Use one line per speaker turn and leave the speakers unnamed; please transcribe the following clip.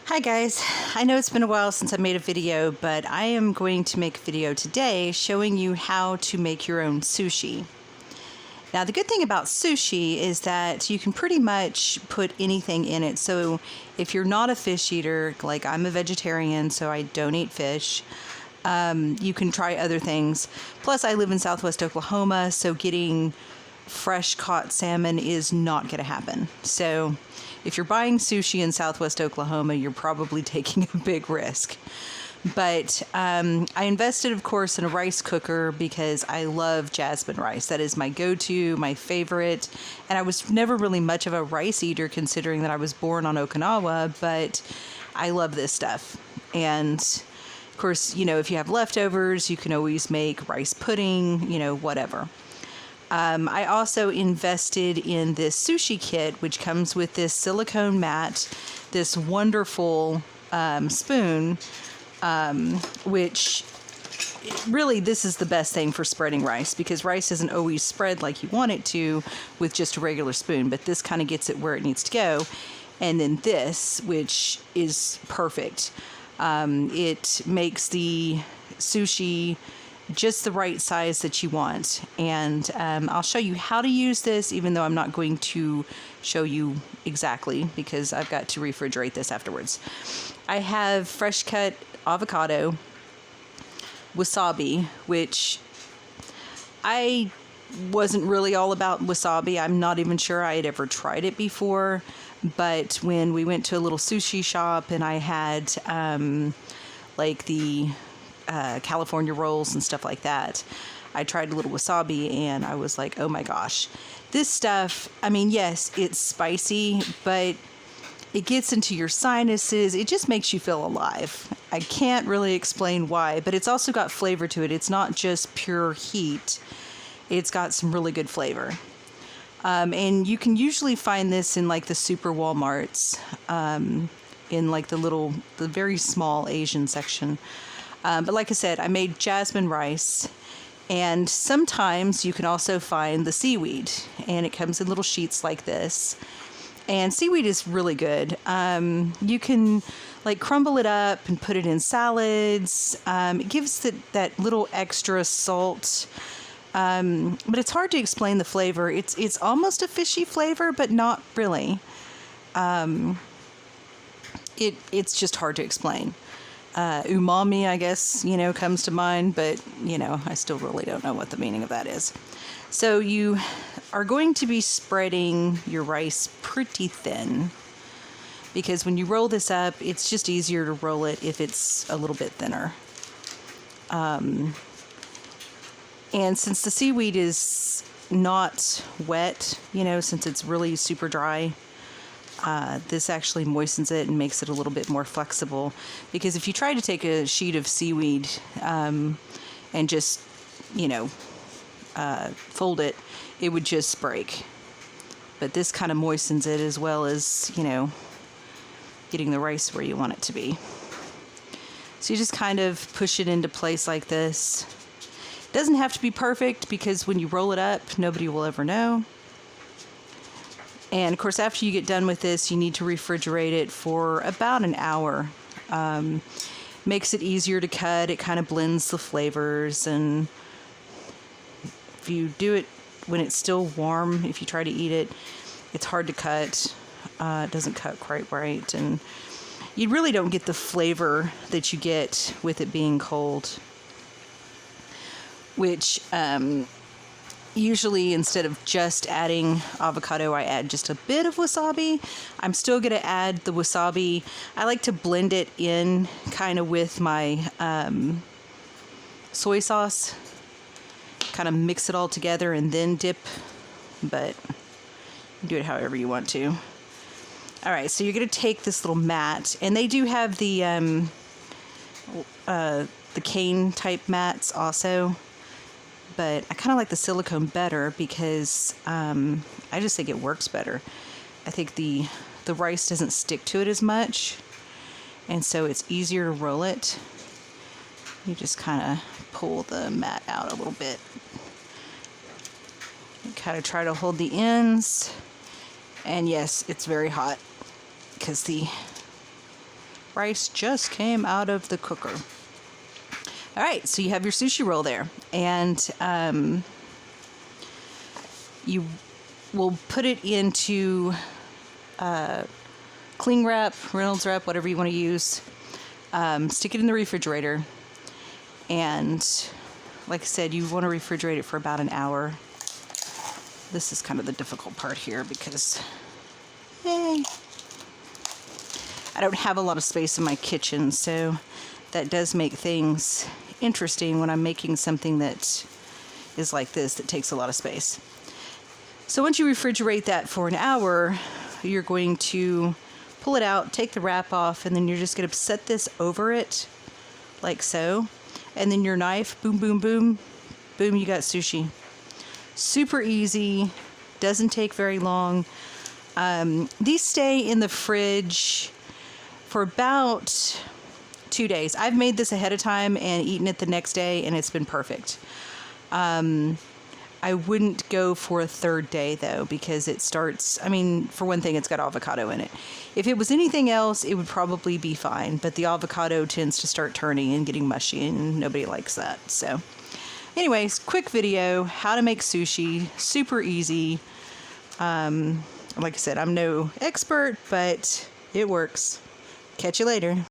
Hi guys, I know it's been a while since I made a video, but I am going to make a video today showing you how to make your own sushi. Now the good thing about sushi is that you can pretty much put anything in it. So if you're not a fish eater, like I'm a vegetarian so I don't eat fish, you can try other things. Plus I live in Southwest Oklahoma, so getting fresh caught salmon is not going to happen. So if you're buying sushi in Southwest Oklahoma, you're probably taking a big risk. But I invested, of course, in a rice cooker because I love jasmine rice. That is my go-to, my favorite. And I was never really much of a rice eater considering that I was born on Okinawa, but I love this stuff. And of course, you know, if you have leftovers, you can always make rice pudding, you know, whatever. I also invested in this sushi kit, which comes with this silicone mat, this wonderful spoon, which really this is the best thing for spreading rice because rice isn't always spread like you want it to with just a regular spoon, but this kind of gets it where it needs to go. And then this, which is perfect. It makes the sushi just the right size that you want. And I'll show you how to use this, even though I'm not going to show you exactly because I've got to refrigerate this afterwards. I have fresh cut avocado, wasabi, which I wasn't really all about wasabi. I'm not even sure I had ever tried it before. But when we went to a little sushi shop and I had like the California rolls and stuff like that, I tried a little wasabi and I was like, oh my gosh, this stuff, I mean, yes, it's spicy, but it gets into your sinuses. It just makes you feel alive. I can't really explain why, but it's also got flavor to it. It's not just pure heat. It's got some really good flavor. And you can usually find this in like the super Walmarts, in like the very small Asian section. But like I said, I made jasmine rice, and sometimes you can also find the seaweed, and it comes in little sheets like this. And seaweed is really good. You can like crumble it up and put it in salads. It gives that little extra salt. But it's hard to explain the flavor. It's almost a fishy flavor, but not really. It's just hard to explain. Umami, I guess, you know, comes to mind, but, you know, I still really don't know what the meaning of that is. So you are going to be spreading your rice pretty thin because when you roll this up, it's just easier to roll it if it's a little bit thinner. And since the seaweed is not wet, you know, since it's really super dry, this actually moistens it and makes it a little bit more flexible. Because if you try to take a sheet of seaweed and just, you know, fold it, it would just break. But this kind of moistens it as well as, you know, getting the rice where you want it to be. So you just kind of push it into place like this. It doesn't have to be perfect because when you roll it up, nobody will ever know. And of course, after you get done with this, you need to refrigerate it for about an hour. Makes it easier to cut. It kind of blends the flavors. And if you do it when it's still warm, if you try to eat it, it's hard to cut. It doesn't cut quite right. And you really don't get the flavor that you get with it being cold. Which, usually instead of just adding avocado, I add just a bit of wasabi. I'm still going to add the wasabi. I like to blend it in kind of with my soy sauce. Kind of mix it all together and then dip. But do it however you want to. Alright, so you're going to take this little mat. And they do have the cane type mats also. But I kind of like the silicone better because I just think it works better. I think the rice doesn't stick to it as much, and so it's easier to roll it. You just kind of pull the mat out a little bit. You kind of try to hold the ends, and yes, it's very hot because the Rice just came out of the cooker. All right, so you have your sushi roll there, and you will put it into cling wrap, Reynolds wrap, whatever you want to use. Stick it in the refrigerator, and like I said, you want to refrigerate it for about an hour. This is kind of the difficult part here because I don't have a lot of space in my kitchen, so that does make things interesting when I'm making something that is like this, that takes a lot of space. So once you refrigerate that for an hour, you're going to pull it out, take the wrap off, and then you're just going to set this over it like so. And then your knife, boom, boom, boom, boom, you got sushi. Super easy, doesn't take very long. These stay in the fridge for about 2 days. I've made this ahead of time and eaten it the next day, and it's been perfect. I wouldn't go for a third day though, because it starts, I mean, for one thing, it's got avocado in it. If it was anything else, it would probably be fine, but the avocado tends to start turning and getting mushy, and nobody likes that. So anyways, quick video, how to make sushi, super easy. Like I said, I'm no expert, but it works. Catch you later.